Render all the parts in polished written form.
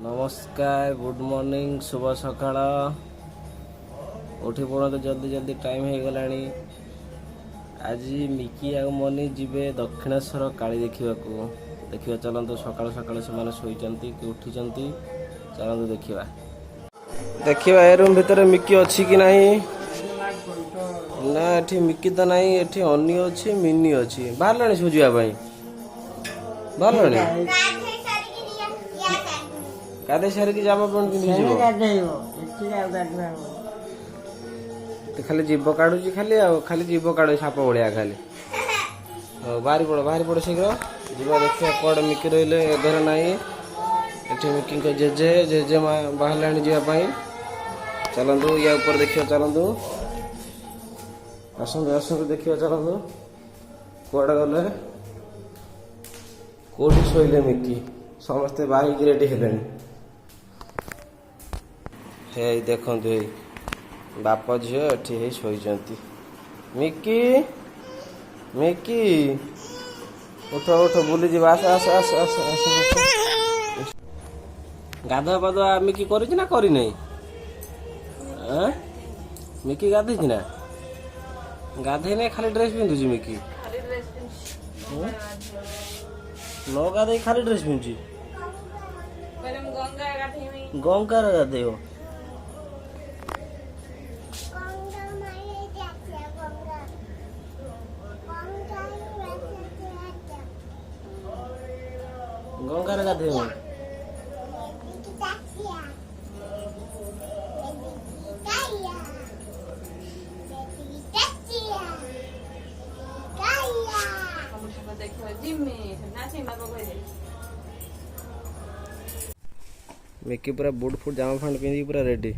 नमस्कार good morning शुभ सकाळ उठी पड़ते जल्दी जल्दी टाइम हो गला। आज मिकी आ मनी जीवे दक्षिणेश्वर काली देखा चलतु सकाल सकाल से शोचती कि उठी चलतु देखा देखा ए रूम भितर मिकी अच्छी कि नहीं ना एठी मिकी तो नहीं एठी अनी अच्छी मिनी अच्छी बाहर सब जावाई बाहर गाधे सारिकी जामा पैंट पिंधि खाली जीव काढ़ुची खाली जीव काढ़ साप भाया खाली बाहरी पड़ शीघ्र जीवा देखिए कौड़ मिकी रही घर ना ये मिकी जेजे जेजे बाहर जावाई चलतु या ऊपर देखिए चलतु आसतु देखिए चलतु कौड़े गले कौटी शोले मिकी समस्ते बाहर रेडी हेले हे देखु बाप झील एटी शोचती मिकी मिकी उठ उठ बुली जा आस आस आस आस आस गाधुआ पाधुआ मिकी कर मिकी गाधे ना गाधे ना खाली ड्रेस पिंधुची मिकी न गाधे खाली ड्रेस पिंधुची गंगा गाधे गंगार गाधे मिकी पूरा बुट फुट जामा फांड पिंधि पूरा रेडी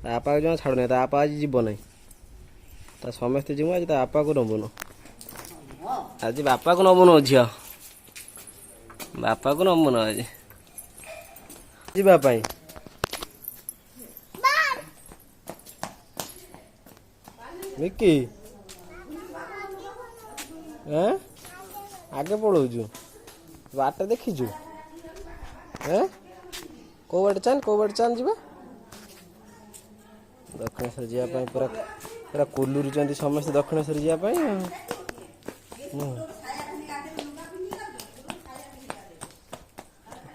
आपा जमा छाड़ू ना आपा आज जीव ना ता समस्ते जीव आज आपा को नबुन आज बापा को नबुन झील बापा को नबुन आज जीवाई मिकी आगे पढ़ाऊ बाट देखीचु कौ बाट चाल जा दक्षिणेश्वर जावाई पूरा पूरा कुलुरी समस्त दक्षिणेश्वर जावाई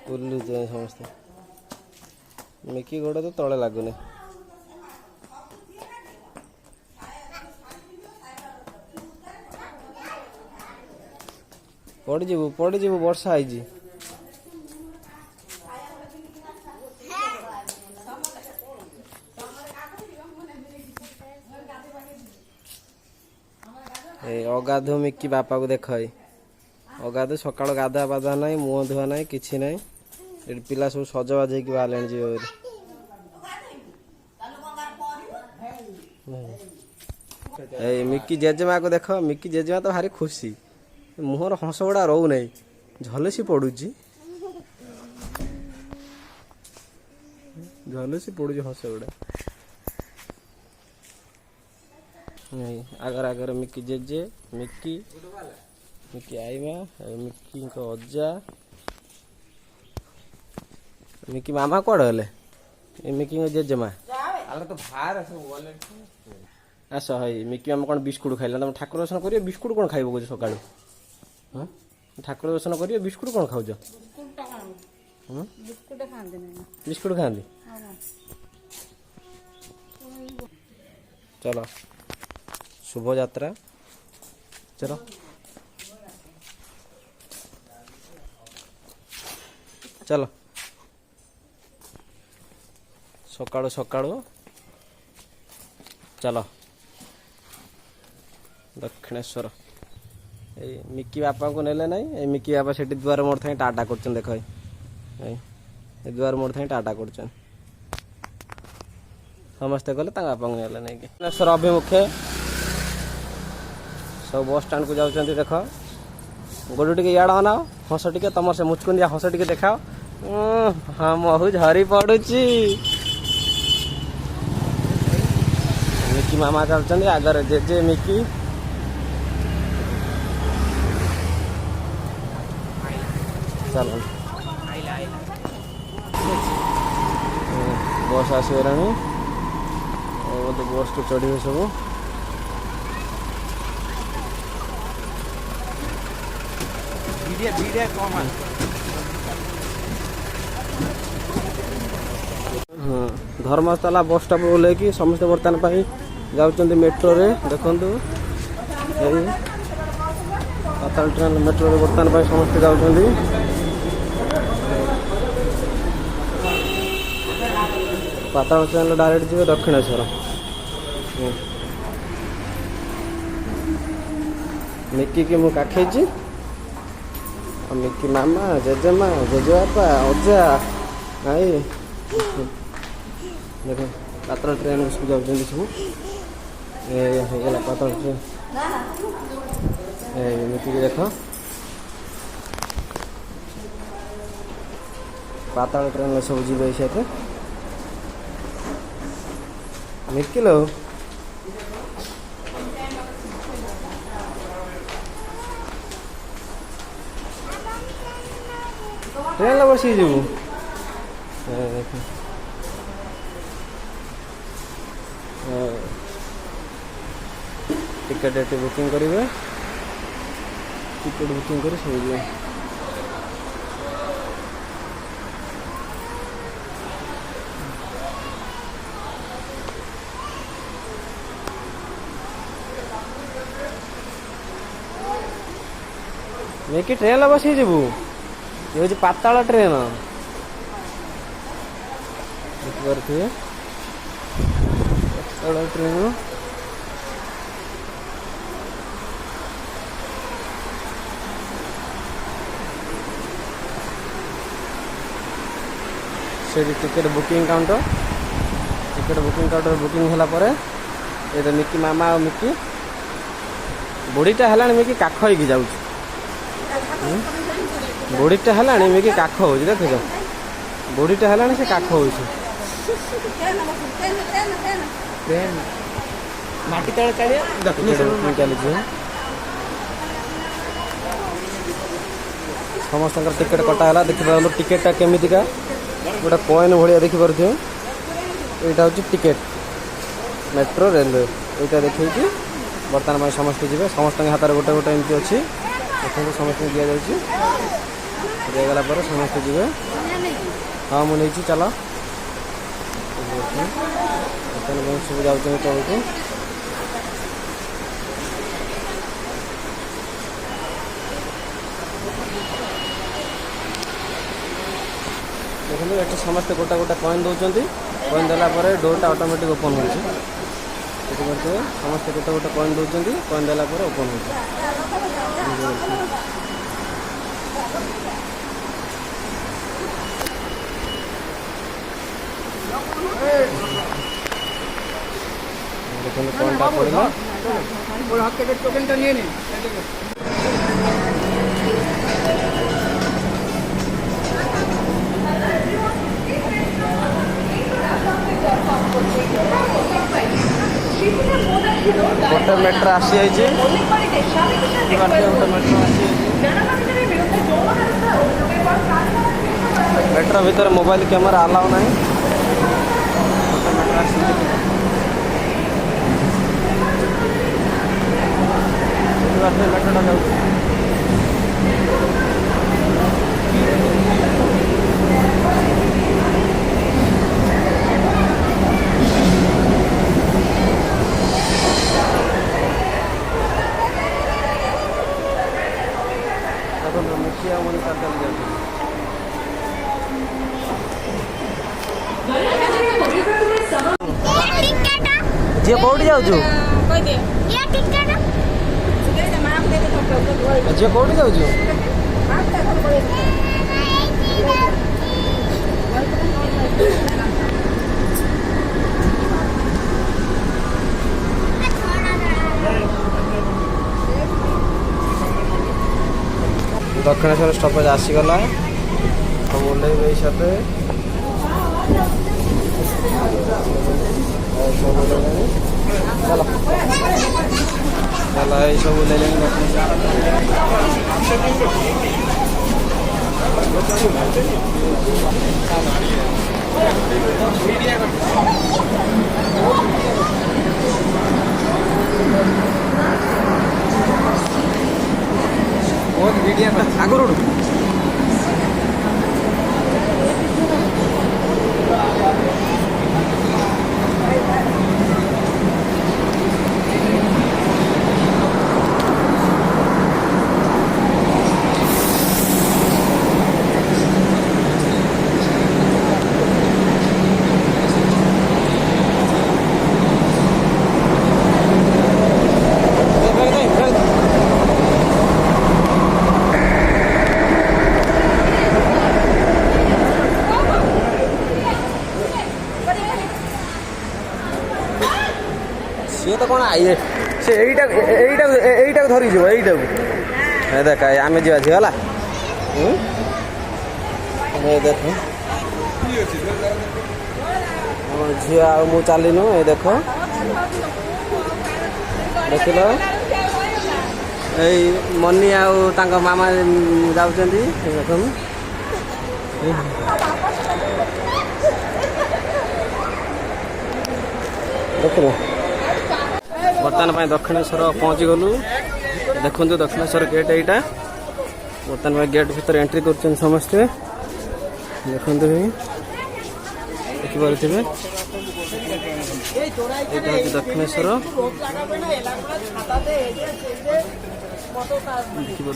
कुलुरी समस्ते मिकी गोड़ तो तले लगुनि पड़ जीव वर्षा है अगाधु मिकी बापा को देख अगाधु सकाल गाधा बाधा ना मुह धुआ ना कि ना पिला सब सजबाज हो बाहर जी मिकी जेजेमा को देख मिकी जेजेमा तो भारी खुशी मुहर हंस गुड़ा रो ना झलसी पड़ुची हंस गुड़ा आगर आगर मिकी जेजे मिकी मिकी आईमा मिकी अजा मिकी मामा कौन गले मिकी जेजेमा तो आस है मिकी मामा कौन बिस्कुट खाइला तुम ठाकुर दर्शन कर बिस्कुट कौन खाइब कौच सका ठाकुर दर्शन कर बिस्कुट कौन खाऊ बिस्कुट खाती चलो शुभ यात्रा चलो चलो सकाळु सकाळु चलो दक्षिणेश्वर मिकी बापा को नेले ना मिकी बापा से द्वार मोड़ था टाटा कर देख द्वार मोड़ था टाटा कर समस्ते गले बापा को नेले नहीं दक्षिणेश्वर अभिमुखे सब बस स्टाण को जाऊँ देख गोड़ टे इड़ा अनाओ हस टे तुम से मुचकुंदिया हस टे देखाओ हाँ महू झरी पड़ुची मिकी मामा चलते आगर जेजे मिकी चलो बस आसगलानी बोलते बस को चढ़े सब हाँ धर्मशाला बस स्टॉप ओह्ल कि समस्त बर्तमान जाऊँ मेट्रो रे देखु पाताल ट्रेन मेट्रो रे बर्तमान समस्त जाऊँ पाताल ट्रेन डायरेक्ट जी दक्षिणेश्वर मिकी की मुझे काखेची मिकी मामा जेजेमा जेजेबापा अजा आई देख पाताल ट्रेन सब जाऊँ सब ये पाताल ट्रेन मिकी देख पाताल ट्रेन सब जी से मिकी लो ट्रेन बसी जीवु टिकेट एटी बुकिंग करेंगे टिकेट बुकिंग कर सब जी मिकी ट्रेन बसी जीवु ये हूँ पाताल ट्रेन देखिए पाताल ट्रेन से टिकेट बुकिंग काउंटर बुकिंग होला पर ये मिकी मामा और मिकी बुढ़ीटा है मिकी काख होगी जाऊँ बुढ़ीटा है मिकी काख हो देख बुढ़ीटा है से काख हो माटी तले चली समस्त टिकेट कटाला देखिए टिकेटा केमितिका गोटे कॉइन भाया देखिपे यहाँ हूँ टिकेट मेट्रो रेलवे यहाँ देखिए बर्तमान समस्त जी समस्त हाथ में गोटे गोटे एमती अच्छी देखते समस्त दि जागला समस्त जी हाँ मुझे चल सब जाऊँ तौक देखो ये समस्त गोटा गोटा कॉइन दौरान कॉइन देलापर डोरटा ऑटोमेटिक ओपन हो समस्त गोटे गोटे कॉइन दौरान कॉइन देलापर ओपन हो देखो कॉइनटा पड़ा गोटे मेट्रो आसी मेट्रो भीतर मोबाइल कैमरा अलाउ ना मेट्रोटा जाऊँ झील कौटी जाऊँ झील कौटी जाऊँ दक्षिणेश्वर स्टॉपेज आसीगला सब ओह्लैबे साथ चलो चलो ये सब ले ये तो कौन आइए से एईटा धरी जो एईटा ए देख आमे जीवा झी होला ए देख झी आ मु चलीनु ए देख देख लो मनी आउ मामा जाउछंती देखो देखो बर्तमान दक्षिणेश्वर पहुँची गलु देखु दक्षिणेश्वर गेट यहाँ बर्तमान गेट भीतर एंट्री कर समस्ते देखु देखिपे दक्षिणेश्वर देखिपे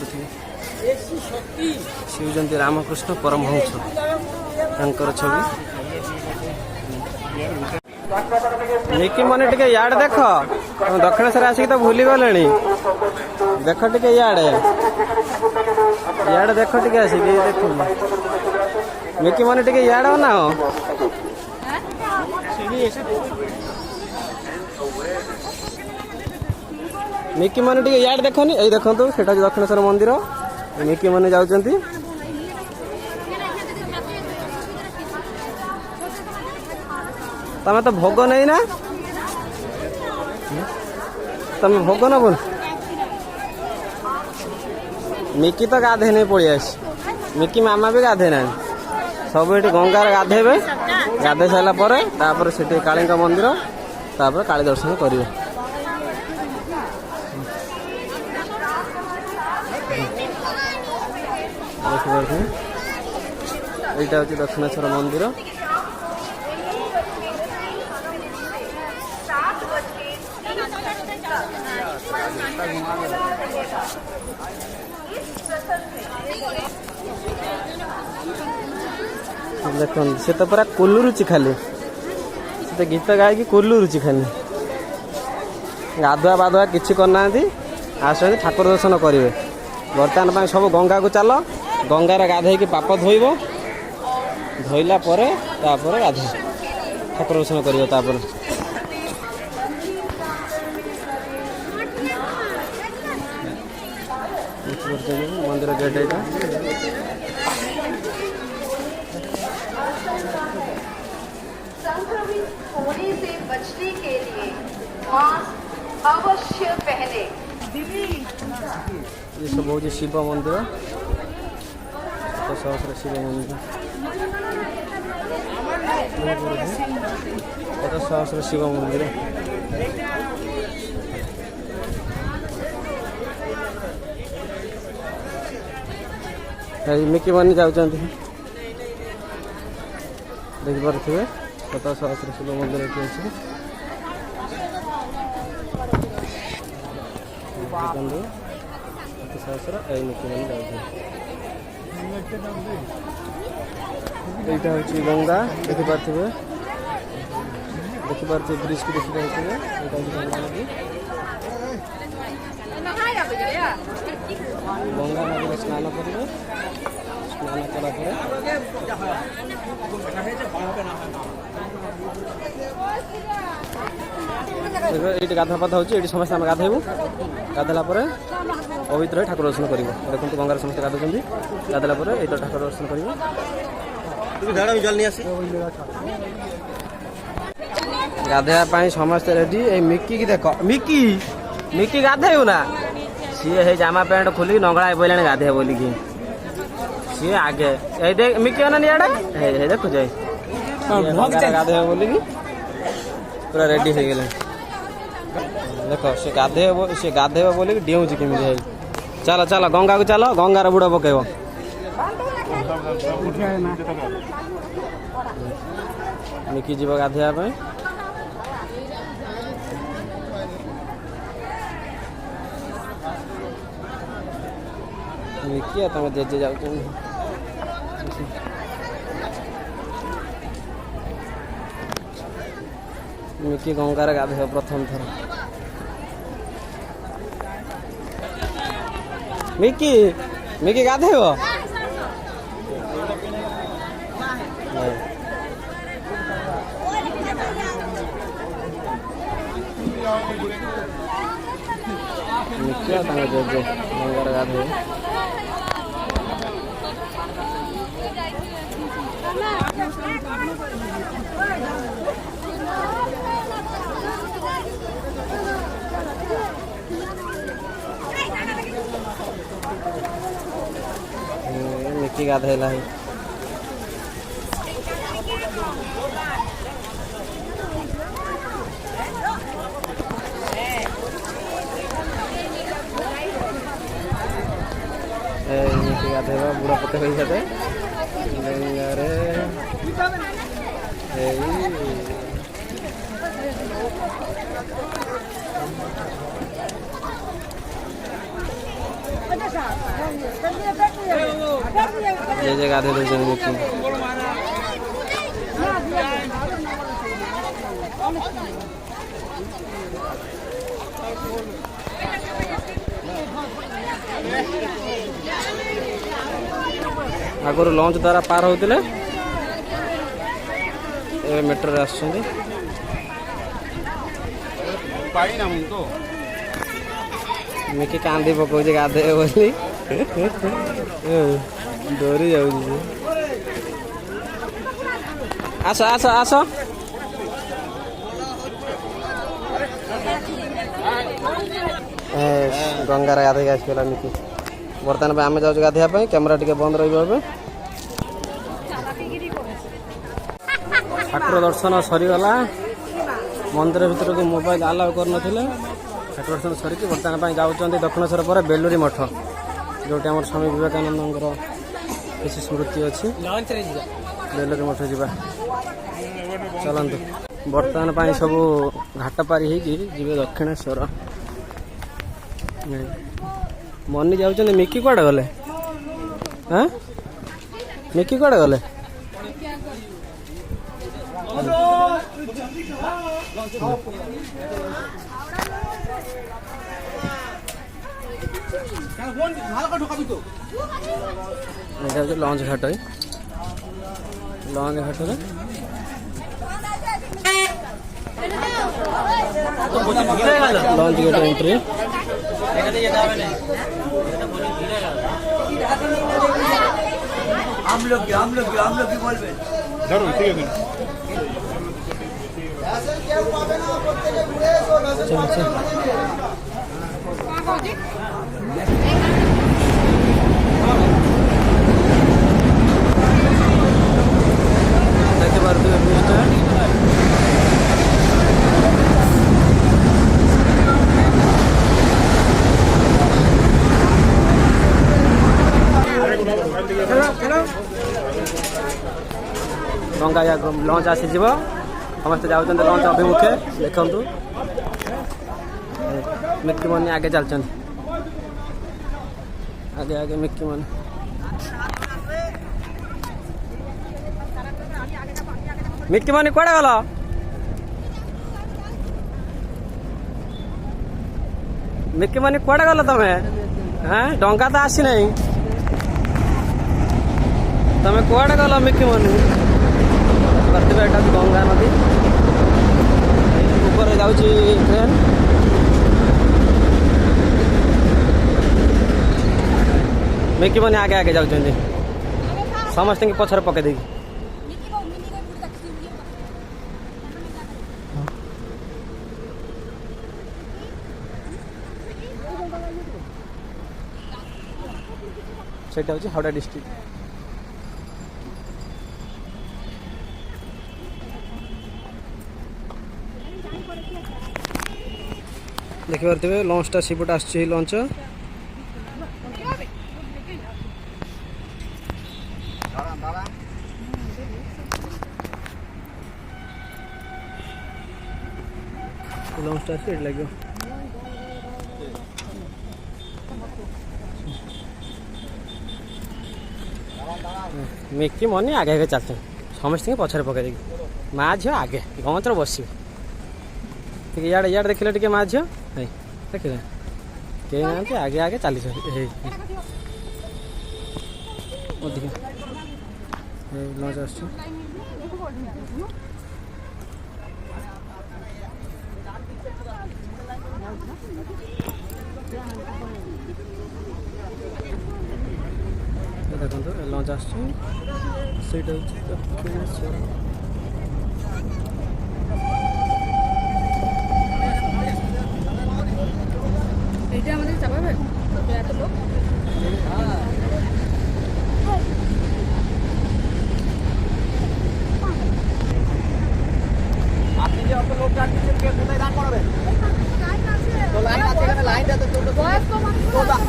शिवजयंती रामकृष्ण परमहंस छवि निकी मनी टे याड देख दक्षिणेश्वर आसिक तो भूली गले देख टे याड देख टे आसिक देख निकी मनी टे याड ना निकी मनी टे याड देखनी ये देखु सेटा दक्षिणेश्वर मंदिर निकी मनी जाउछंती तमें तो भोग नहीं ना तमें भोग नब मिकी तो गाधे नहीं पड़ी आस मिकी मामा भी गाधे ना सब ये गंगार गाधेबे गाधे सारा से काली मंदिर तापर काली दर्शन करेंगे यहाँ हूँ दक्षिणेश्वर मंदिर देख से तो पूरा कुलुरुची खाली से गीत गायकी कुलुरुची खाली गाधुआ बाधुआ किसी करना आस ठाकुर दर्शन करेंगे बर्तमान सब गंगा को चल गंगार गाधे पाप धोब धोला गाधे ठाकुर दर्शन कर मंदिर गेट यहाँ संक्रमित होने से बचने के लिए मास्क अवश्य पहने। ये सब हूँ शिव मंदिर सहस्र शिव मंदिर सहस्र शिव मंदिर मिकी मनी जाउछंती देखि पारे शत सहस्र शिव मंदिर ये अच्छे सहस्र मिकी मनी जाउछंती यहाँ हूँ गंगा देखिपे ब्रिज को देखिपे गंगा नदी में स्नान करेंगे स्नान कलापर ये गाधा पाधा हो समस्त आम गाधेबू गाधेला पवित्र ठाकुर दर्शन कर देखते गंगार समस्त गाधुंट गाधेला ये ठाकुर दर्शन कर गाधेवाई समस्त रेडी मिकी की देख मिकी मिकी गाधेबू ना सी है जामा पैंट खोलिक नंगड़ा बोला गाधे बोलिकी सी आगे देख मिकी अना देखो गाधे बोलिकी पूरा रेडी हो गले देख से गाधे बोलिकी डेऊँच केमी चल चल गंगा को चल गंगार बुड़ पकेब मिकी जीव गाधेवाई मिकी तुम जेजे जाऊ मिकी गंगार गाधे प्रथम थर मिकी मिकी गाधेब ମିକି ଆଉ ତାଙ୍କ ଜେଜେ ଗଙ୍ଗାରେ ଗାଧୋଇ। ମିକି ଗାଧୋଇଲା ହେଇ मिकी गाधोइबा बुढ़ा पते हुई जाते गंगारे ये गाधे दे मिकी आगुरी लंच द्वारा पार होते मेट्रो रे आसुछंती मिकी कांदी पकाउछ गाधे बोली डरी जाऊ आस आस आस गंगार गाधे आसला मिकी बर्तमान आम जाऊँ गाधोया कैमेरा टी बंद रही ठाकुर दर्शन सरीगला मंदिर भीतर को मोबाइल आलाउ कर ठाकुर दर्शन सरिकी बर्तमान जाऊँच दक्षिणेश्वर पर बेलूरी मठ जोटी आम स्वामी विवेकानंद किसी स्मृति अच्छी बेलूरी मठ जा चलतु बर्तमान सब घाट पारी होगी दक्षिणेश्वर मनी जाऊँ मिकी कड़े गले हाँ मिकी कड़े गले लॉन्च घाट है लॉन्च घाट लॉन्च गेट एंट्री हम लोग भी बोल जरूर ठीक है देखते पार्टी गंगा लंच आसीज समस्त जाऊँ लंच अभिमुखे देखु मिकी मनी आगे चलते आगे आगे मिकी मनी मिकी मनी कड़े गल मिकी मनी कड़े गल तमें हाँ डंगा तो आसी नहीं तमें कड़े गल मिकी मनी एटा गंगा नदी ऊपर जाऊँ ट्रेन मिकी मनी आगे आगे जाऊँ समस्त पछर पकई दे सेटा हूँ हावड़ा डिस्ट्रिक्ट देखिए लंचटा सीपट आस लंच लंचटा लगे मिकी मनी आगे आगे चलते समस्त पछरे पकई दे माँ झील आगे गमचर बस इे इे देखिले टे माँ झील देखिले कहीं ना आगे आगे चली लंच आस देखो लंच आसटा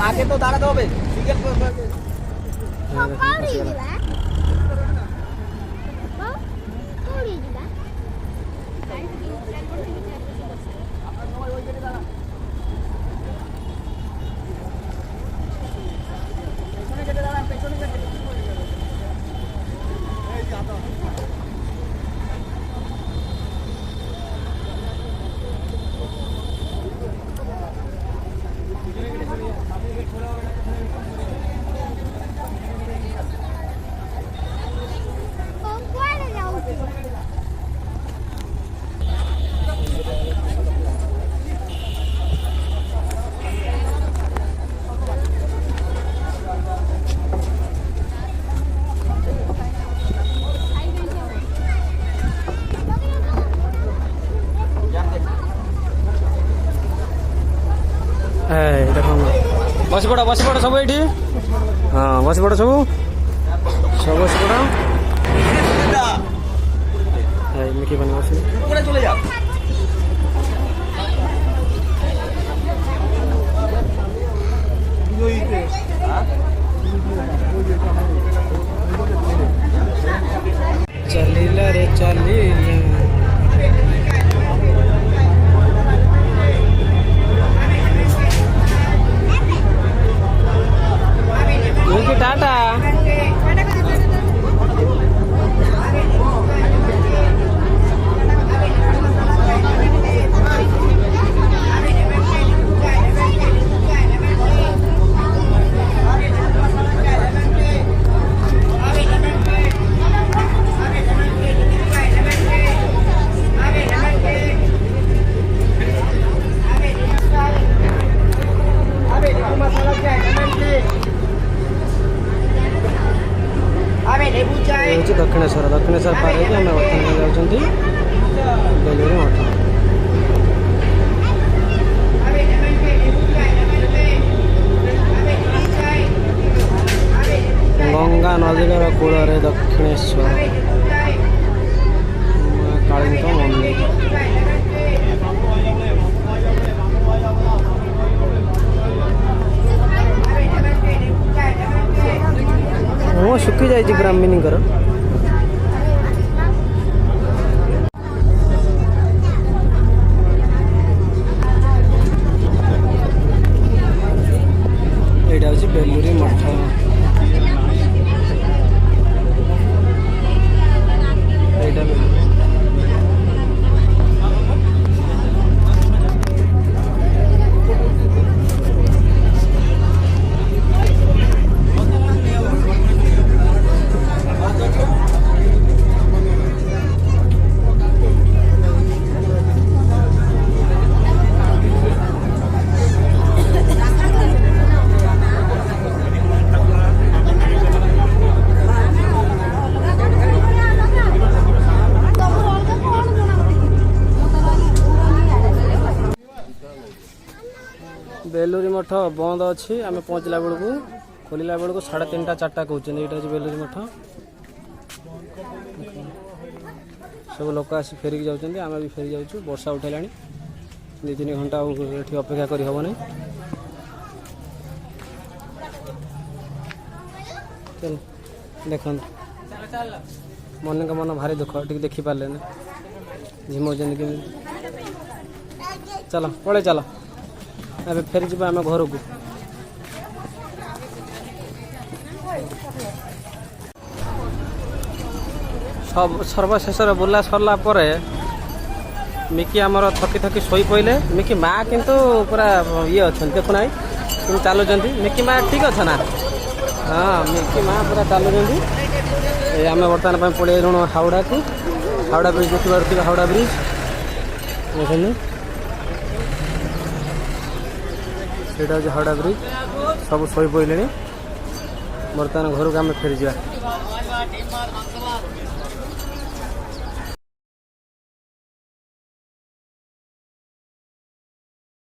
आगे तो दाঁড়াতে হবে बस पड़ सब ये हाँ बस पड़ सब सब बस पड़ मिकी बन बस চলে যাও चलिला रे चलिला टाटा दक्षिणेश्वर पार हो आम बर्तमान जाऊँगी बेलूर मठ गंगा नदीर कूल दक्षिणेश्वर काली मंदिर सुखी जाइए ब्राह्मणी यहाँ हूँ बेलूरी मठ बेलूरी मठ बंद अच्छी आम पहुँचला बेलू खोलला बेलू 3:30 4टा कहते हैं यहाँ बेलूरी मठ सब लोक आस फेरिक जाऊँ आम भी फेरी जाऊँ वर्षा उठेला 2-3 घंटा ये अपेक्षा कर हेब नहीं चल देख मन का मन भारी दुख टी देखी पारे झिमौन के चल पड़े चल अबे फेरी जी आम घर को सब सर्वशेष बुला सरला मिकी आमर थकी थकी शोई पड़े मिकी माँ किंतु पूरा ये अच्छा देखुना तुम चलुं मिकी माँ ठीक अच्छा ना हाँ मिकी माँ पूरा चलुं आम बर्तमान पड़े हावड़ा को हावड़ा ब्रिज देखिए हावड़ा ब्रिज देखते से हावड़ा ब्रिज सब शोई पड़े ବର୍ତ୍ତମାନ ଘରକୁ ଆମେ ଫେରିଯିବା।